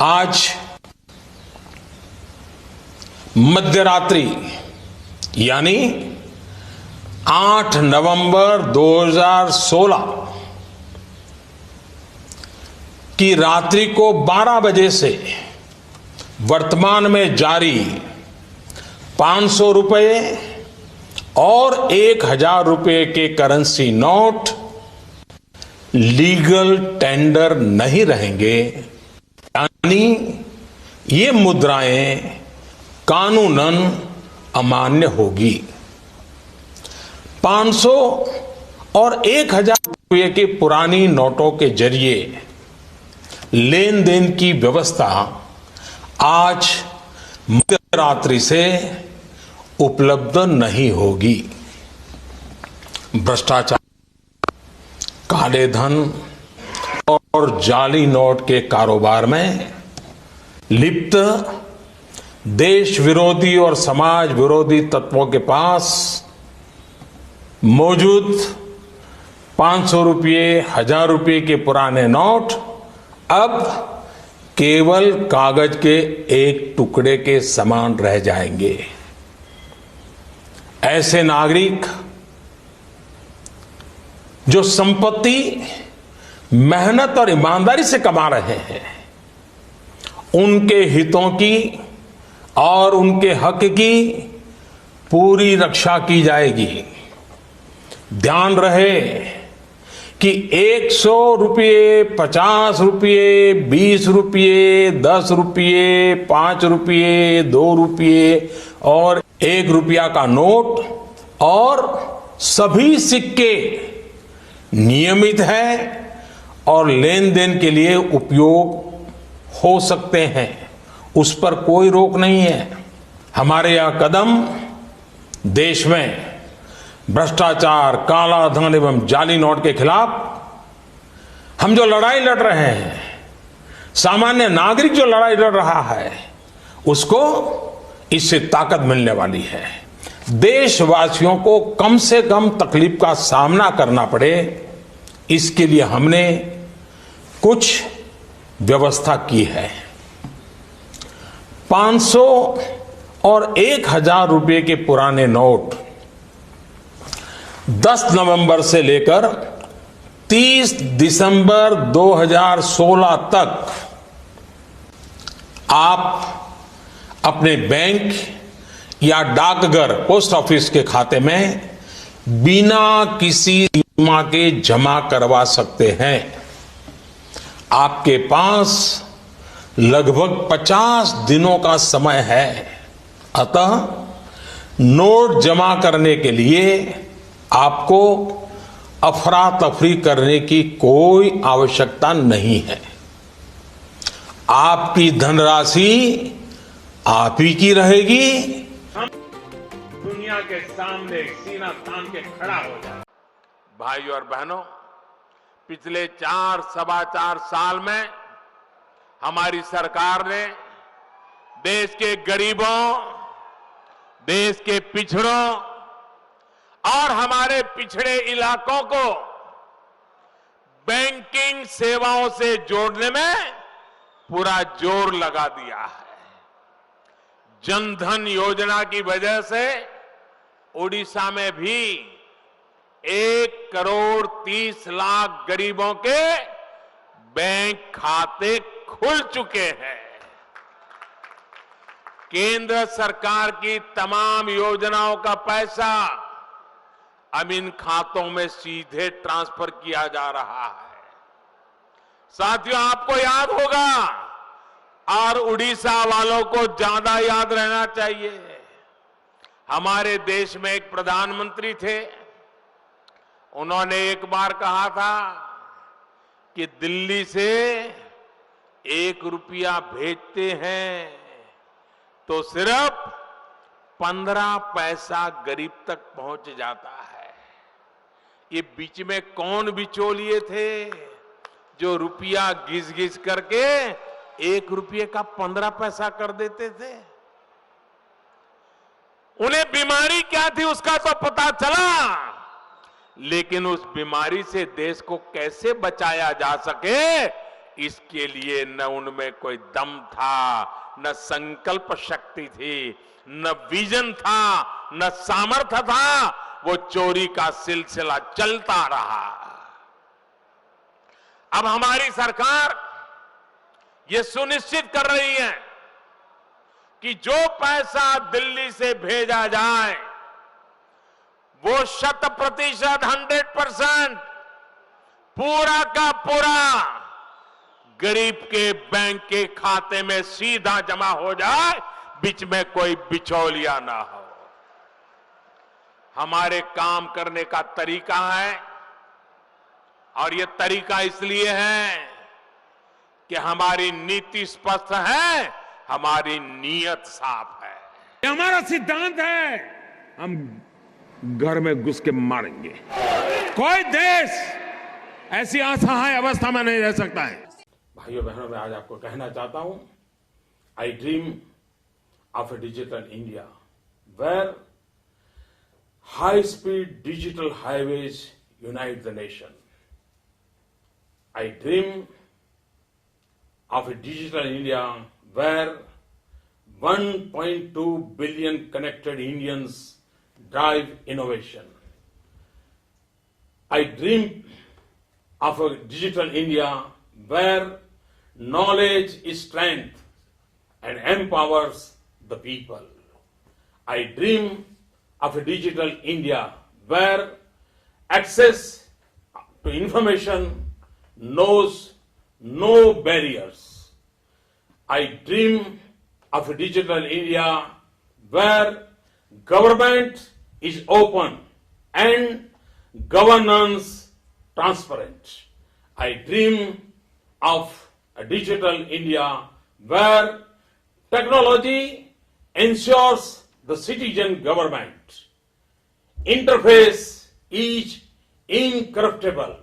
आज मध्यरात्रि यानी 8 नवंबर 2016 की रात्रि को 12 बजे से वर्तमान में जारी 500 रुपए और 1000 रुपए के करेंसी नोट लीगल टेंडर नहीं रहेंगे, यानी ये मुद्राएं कानूनन अमान्य होगी। 500 और 1000 रुपये के पुरानी नोटों के जरिए लेन देन की व्यवस्था आज मध्यरात्रि से उपलब्ध नहीं होगी। भ्रष्टाचार, काले धन और जाली नोट के कारोबार में लिप्त देश विरोधी और समाज विरोधी तत्वों के पास मौजूद 500 रुपये, 1000 रुपये के पुराने नोट अब केवल कागज के एक टुकड़े के समान रह जाएंगे। ऐसे नागरिक जो संपत्ति मेहनत और ईमानदारी से कमा रहे हैं, उनके हितों की और उनके हक की पूरी रक्षा की जाएगी। ध्यान रहे कि 100 रुपये, 50 रुपये, 20 रुपये, 10 रुपये, 5 रुपये, 2 रुपये और 1 रुपया का नोट और सभी सिक्के नियमित है और लेन देन के लिए उपयोग हो सकते हैं, उस पर कोई रोक नहीं है। हमारे यह कदम देश में भ्रष्टाचार, काला धन एवं जाली नोट के खिलाफ हम जो लड़ाई लड़ रहे हैं, सामान्य नागरिक जो लड़ाई लड़ रहा है, उसको इससे ताकत मिलने वाली है। देशवासियों को कम से कम तकलीफ का सामना करना पड़े, इसके लिए हमने कुछ व्यवस्था की है। 500 और 1000 रुपये के पुराने नोट 10 नवंबर से लेकर 30 दिसंबर 2016 तक आप अपने बैंक या डाकघर, पोस्ट ऑफिस के खाते में बिना किसी सीमा के जमा करवा सकते हैं। आपके पास लगभग 50 दिनों का समय है, अतः नोट जमा करने के लिए आपको अफरा तफरी करने की कोई आवश्यकता नहीं है। आपकी धनराशि आप ही की रहेगी। हम दुनिया के सामने सीना तान के खड़ा हो जाए। भाइयों और बहनों, पिछले 4-4.25 साल में हमारी सरकार ने देश के गरीबों, देश के पिछड़ों और हमारे पिछड़े इलाकों को बैंकिंग सेवाओं से जोड़ने में पूरा जोर लगा दिया है। जनधन योजना की वजह से ओडिशा में भी 1,30,00,000 गरीबों के बैंक खाते खुल चुके हैं। केंद्र सरकार की तमाम योजनाओं का पैसा अब इन खातों में सीधे ट्रांसफर किया जा रहा है। साथियों, आपको याद होगा और उड़ीसा वालों को ज्यादा याद रहना चाहिए, हमारे देश में एक प्रधानमंत्री थे, उन्होंने एक बार कहा था कि दिल्ली से 1 रुपया भेजते हैं तो सिर्फ 15 पैसा गरीब तक पहुंच जाता है। ये बीच में कौन बिचौलिए थे जो रुपया घिस घिस करके 1 रुपये का 15 पैसा कर देते थे? उन्हें बीमारी क्या थी उसका तो पता चला, लेकिन उस बीमारी से देश को कैसे बचाया जा सके, इसके लिए न उनमें कोई दम था, न संकल्प शक्ति थी, न विजन था, न सामर्थ्य था। वो चोरी का सिलसिला चलता रहा। अब हमारी सरकार ये सुनिश्चित कर रही है कि जो पैसा दिल्ली से भेजा जाए वो 100% पूरा का पूरा गरीब के बैंक के खाते में सीधा जमा हो जाए, बीच में कोई बिचौलिया ना हो। हमारे काम करने का तरीका है, और ये तरीका इसलिए है कि हमारी नीति स्पष्ट है, हमारी नीयत साफ है। ये हमारा सिद्धांत है, हम घर में घुस के मारेंगे। कोई देश ऐसी असहाय अवस्था में नहीं रह सकता है। भाइयों बहनों, मैं आज आपको कहना चाहता हूं, I dream of a digital India where high speed digital highways unite the nation. I dream of a digital India where 1.2 billion connected Indians drive innovation. I dream of a digital India where knowledge is strength and empowers the people. I dream of a digital India where access to information knows no barriers. I dream of a digital India where government is open and governance transparent. I dream of a digital India where technology ensures the citizen government interface is incorruptible.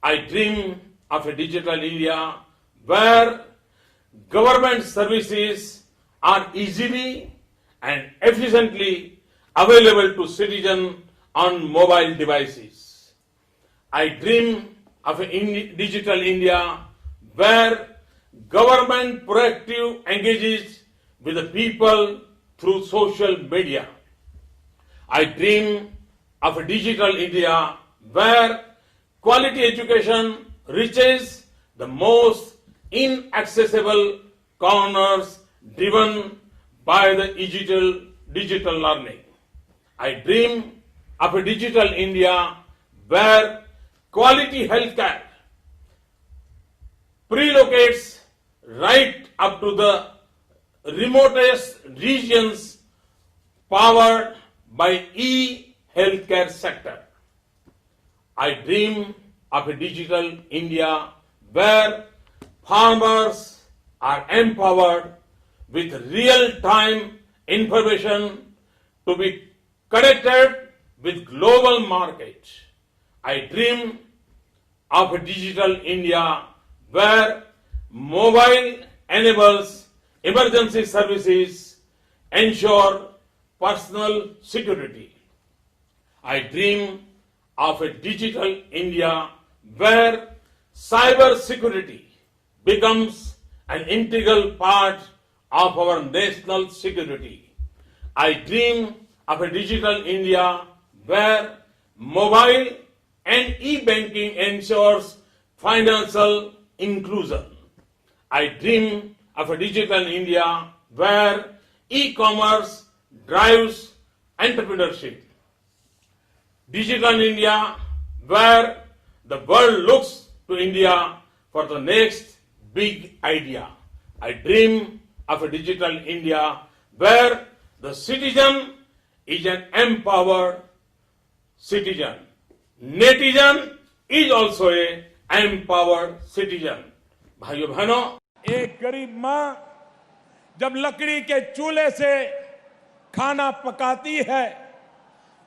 I dream of a digital India where government services are easily and efficiently available to citizens on mobile devices. I dream of a digital India where government proactively engages with the people through social media. I dream of a digital India where quality education reaches the most inaccessible corners driven by the digital learning. I dream of a digital India where quality healthcare prelocates right up to the remotest regions powered by e-healthcare sector. I dream of a digital India where farmers are empowered with real-time information to be connected with global market. I dream of a digital India where mobile enables emergency services, ensure personal security. I dream of a digital India where cyber security becomes an integral part of our national security. I dream of a digital India where mobile and e-banking ensures financial inclusion. I dream of a digital India where e-commerce drives entrepreneurship. Digital India where the world looks to India for the next big idea. I dream of a digital India where the citizen is an empowered citizen. Netizen is also a empowered citizen. भाइयों बहनों, एक गरीब माँ जब लकड़ी के चूल्हे से खाना पकाती है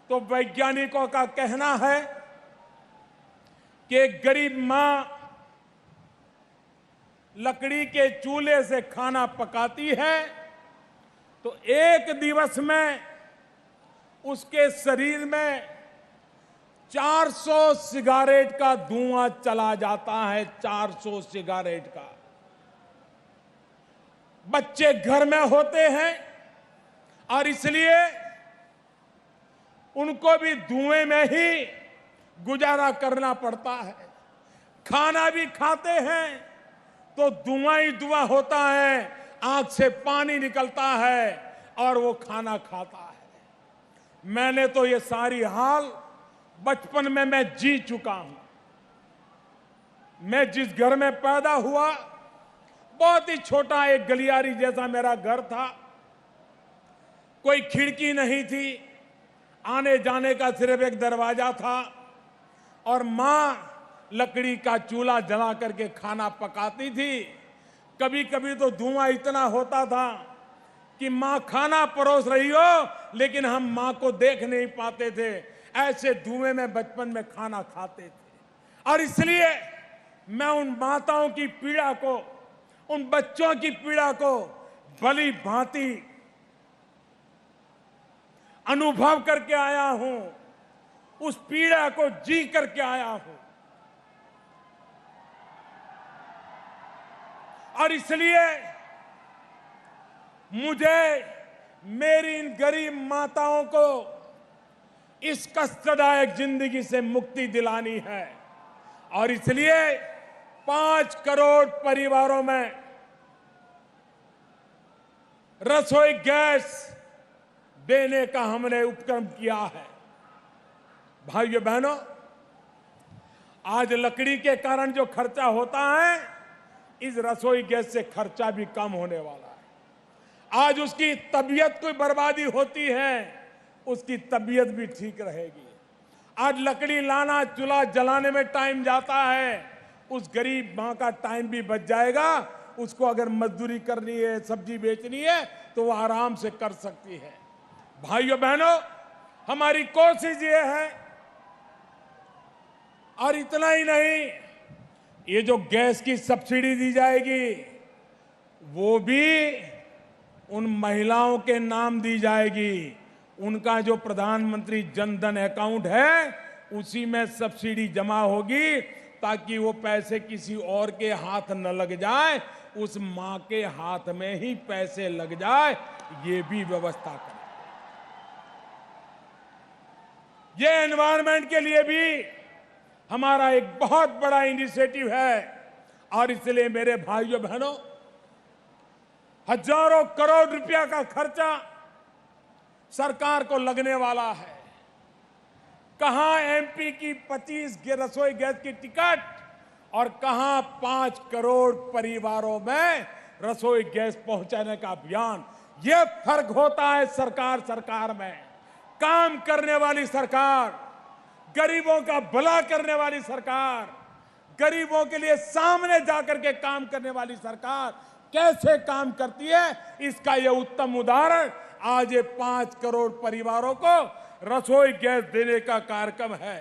तो वैज्ञानिकों का कहना है कि एक गरीब माँ लकड़ी के चूल्हे से खाना पकाती है तो एक दिवस में उसके शरीर में 400 सिगारेट का धुआं चला जाता है, 400 सिगारेट का। बच्चे घर में होते हैं और इसलिए उनको भी धुएं में ही गुजारा करना पड़ता है। खाना भी खाते हैं तो धुआं ही धुआं होता है, आंख से पानी निकलता है और वो खाना खाता है। मैंने तो ये सारी हाल बचपन में मैं जी चुका हूं। मैं जिस घर में पैदा हुआ, बहुत ही छोटा एक गलियारी जैसा मेरा घर था, कोई खिड़की नहीं थी, आने जाने का सिर्फ एक दरवाजा था और मां लकड़ी का चूल्हा जला करके खाना पकाती थी। कभी कभी तो धुआं इतना होता था कि मां खाना परोस रही हो लेकिन हम मां को देख नहीं पाते थे। ऐसे धुएं में बचपन में खाना खाते थे और इसलिए मैं उन माताओं की पीड़ा को, उन बच्चों की पीड़ा को भली भांति अनुभव करके आया हूं, उस पीड़ा को जी करके आया हूं और इसलिए मुझे मेरी इन गरीब माताओं को इस कष्टदायक जिंदगी से मुक्ति दिलानी है और इसलिए 5 करोड़ परिवारों में रसोई गैस देने का हमने उपक्रम किया है। भाइयों बहनों, आज लकड़ी के कारण जो खर्चा होता है, इस रसोई गैस से खर्चा भी कम होने वाला है। आज उसकी तबीयत कोई बर्बादी होती है, उसकी तबीयत भी ठीक रहेगी। आज लकड़ी लाना, चूल्हा जलाने में टाइम जाता है, उस गरीब मां का टाइम भी बच जाएगा। उसको अगर मजदूरी करनी है, सब्जी बेचनी है, तो वो आराम से कर सकती है। भाइयों बहनों, हमारी कोशिश ये है और इतना ही नहीं, ये जो गैस की सब्सिडी दी जाएगी वो भी उन महिलाओं के नाम दी जाएगी। उनका जो प्रधानमंत्री जन धन अकाउंट है उसी में सब्सिडी जमा होगी ताकि वो पैसे किसी और के हाथ न लग जाए, उस मां के हाथ में ही पैसे लग जाए, ये भी व्यवस्था करें। ये एनवायरनमेंट के लिए भी हमारा एक बहुत बड़ा इनिशिएटिव है और इसलिए मेरे भाइयों बहनों, हजारों करोड़ रुपया का खर्चा सरकार को लगने वाला है। कहां एमपी की 25 रसोई गैस की टिकट और कहां 5 करोड़ परिवारों में रसोई गैस पहुंचाने का अभियान। यह फर्क होता है सरकार में। काम करने वाली सरकार, गरीबों का भला करने वाली सरकार, गरीबों के लिए सामने जाकर के काम करने वाली सरकार कैसे काम करती है, इसका यह उत्तम उदाहरण आज ये 5 करोड़ परिवारों को रसोई गैस देने का कार्यक्रम है।